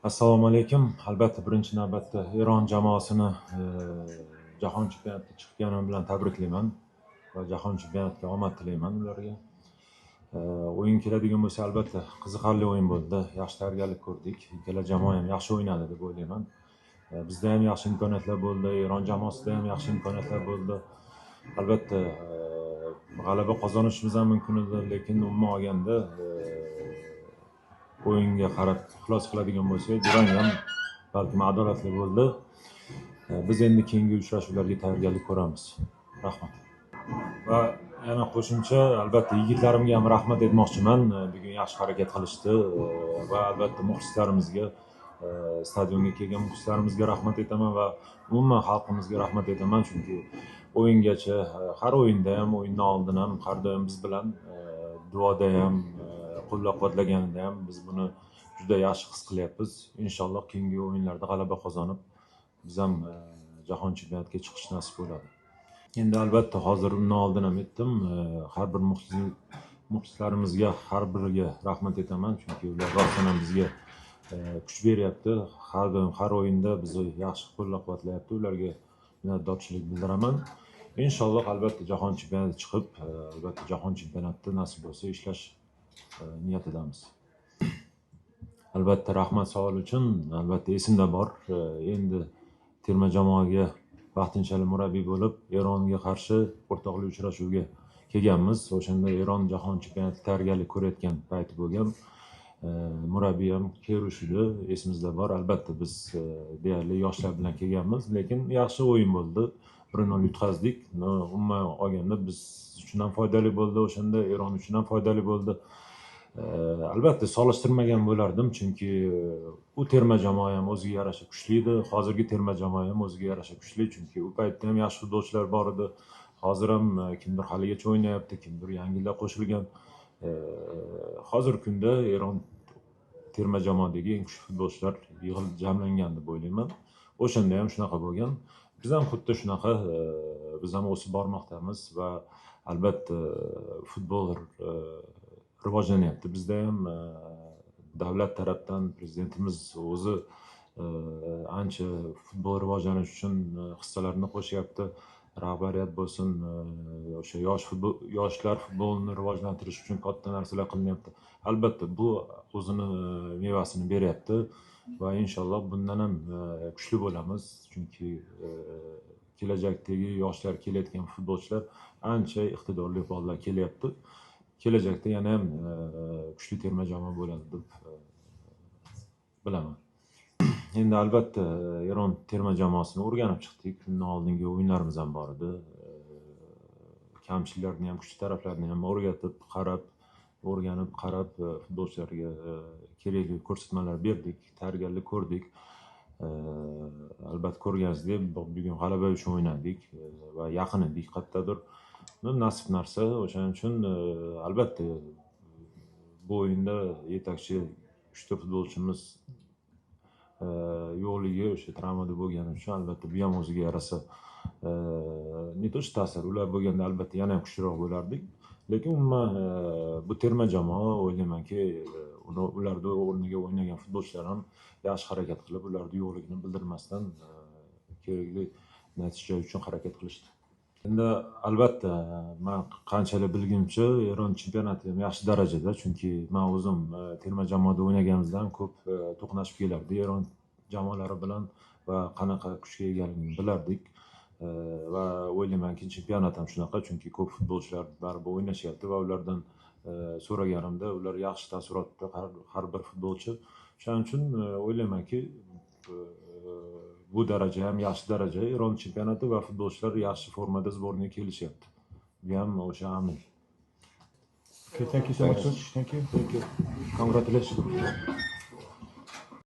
Assalomu alaykum. Albatta birinchi navbatda Eron jamoasini jahon chempionatiga chiqqani bilan tabriklayman va jahon chempionatiga omad tilayman ularga. O'yin keladigan bo'lsa, albatta qiziqarli o'yin bo'ldi. Yaxshi tayyorgarlik ko'rdik. Ikkala jamoa ham yaxshi o'ynadi deb o'ylayman. Bizda ham yaxshi imkoniyatlar bo'ldi, Eron jamoasida ham yaxshi imkoniyatlar bo'ldi. Albatta g'alaba qozonishimiz ham mumkin edi, lekin umuman olganda o'yinga qarab xulosa qiladigan bo'lsak, durang ham balkim adolatli bo'ldi. Biz endi keyingi uchrashuvlarga tayyorgarlik ko'ramiz. Rahmat. Va yana qo'shimcha, albatta yigitlarimga ham rahmat aytmoqchiman. Bugun yaxshi harakat qilishdi va albatta muxlislarimizga, stadionga kelgan muxlislarimizga rahmat aytaman va umuman xalqimizga rahmat aytaman, chunki o'yingacha har o'yinda ham, o'yindan oldin ham har doim biz bilan duoda ham, qo'llab-quvvatlaganida ham biz buni juda yaxshi his qilyapmiz. Inshaalloh keyingi o'yinlarda g'alaba qozonib, biz ham jahon chempionatiga chiqish nasib bo'ladi. Endi albatta hozir undan oldin ham aytdim, har bir muxlislarimizga har biriga rahmat aytaman, chunki ular rostdan ham bizga kuch beryapti. Har o'yinda bizni yaxshi qo'llab-quvvatlayapti. Ularga minnatdorchilik bildiraman. Inshaalloh albatta jahon chempionatiga chiqib, albatta jahon chempionatida nasib bo'lsa ishlash niyatidamiz. Albatta rahmat savol uchun albatta esimda bor. Endi terma jamoaga vaqtinchalik murabbiy bo'lib, Eronga qarshi o'rtoqlik uchrashuviga kelganmiz. O'shanda Eron jahon chempionati tayyorgarlik ko'rayotgan payti bo'lgan. Murabbiy ham Kerush edi, esimizda bor. Albatta biz deyarli yoshlar bilan kelganmiz, lekin yaxshi o'yin bo'ldi. 1-0 yutqazdik. Umuman olganda biz uchun ham foydali bo'ldi, o'shanda Eron uchun ham foydali bo'ldi. Albatta solishtirmagan bo'lardim, chunki u terma jamoa ham o'ziga yarasha kuchli edi, hozirgi terma jamoa ham o'ziga yarasha kuchli, chunki u paytda ham yaxshi futbolchilar bor edi. Hozir ham kimdir haligacha o'ynayapti, kimdir yangilar qo'shilgan. Hozirgi kunda Eron terma jamoadagi eng kuchli futbolchilar yig'ilib jamlangan deb o'ylayman. O'shanda ham shunaqa bo'lgan. Biz ham xuddi shunaqa, biz ham o'sib bormoqdamiz va albatta futbol rivojlanyapti. Bizda ham davlat tarafdan prezidentimiz o'zi ancha futbol rivojlanishi uchun hissalarini qo'shyapti. Rahbariyat bo'lsin, o'sha yoshlar futbolini rivojlantirish uchun katta narsalar qilinyapti. Albatta bu o'zini mevasini beryapti va inshaalloh bundan ham kuchli bo'lamiz, chunki kelajakdagi yoshlar kelayotgan futbolchilar ancha iqtidorli bolalar kelyapti. Kelajakda yana ham kuchli terma jamoa bo'ladi deb bilaman. Endi albatta Eron terma jamoasini o'rganib chiqdik. Undan oldingi o'yinlarimiz ham bor edi. Kamchiliklarni ham, kuchli taraflarini ham o'rganib qarab futbolchilarga kerakli ko'rsatmalar berdik, tayyorgarlik ko'rdik. Albatta ko'rganingizdek, bugun g'alaba uchun o'ynadik va yaqin edik qattiqdir. Nasib narsa, o'shaning uchun albatta bu o'yinda yetakchi 3 ta futbolchimiz yo'qligi o'sha travmada bo'lgani uchun albatta bu ham o'ziga yarasa ne to ta'sir. Ular bo'lganda albatta yana ham kuchliroq bo'lardik. Lekin umuman bu terma jamoa o'ylaymanki, ularni o'rniga o'ynagan futbolchilar ham yaxshi harakat qilib, ularni yo'qligini bildirmasdan kerakli natija uchun harakat qilishdi. Endi albatta men qanchalik bilgimcha Eron chempionati ham yaxshi darajada, chunki men o'zim terma jamoada o'ynaganimizdan ko'p to'qnashib kelardi Eron jamoalari bilan va qanaqa kuchga egaligini bilardik. Va o'ylaymanki chempionat ham shunaqa, chunki ko'p futbolchilar baribir o'ynashyapti va ulardan so'raganimda ular yaxshi taassurotda har bir futbolchi. Shuning uchun o'ylaymanki bu daraja ham yaxshi daraja. Eron chempionati va futbolchilar yaxshi formada sborniga kelishyapti. Bu ham o'sha amin. Okay, thank you so much, coach. Thank you. Congratulations.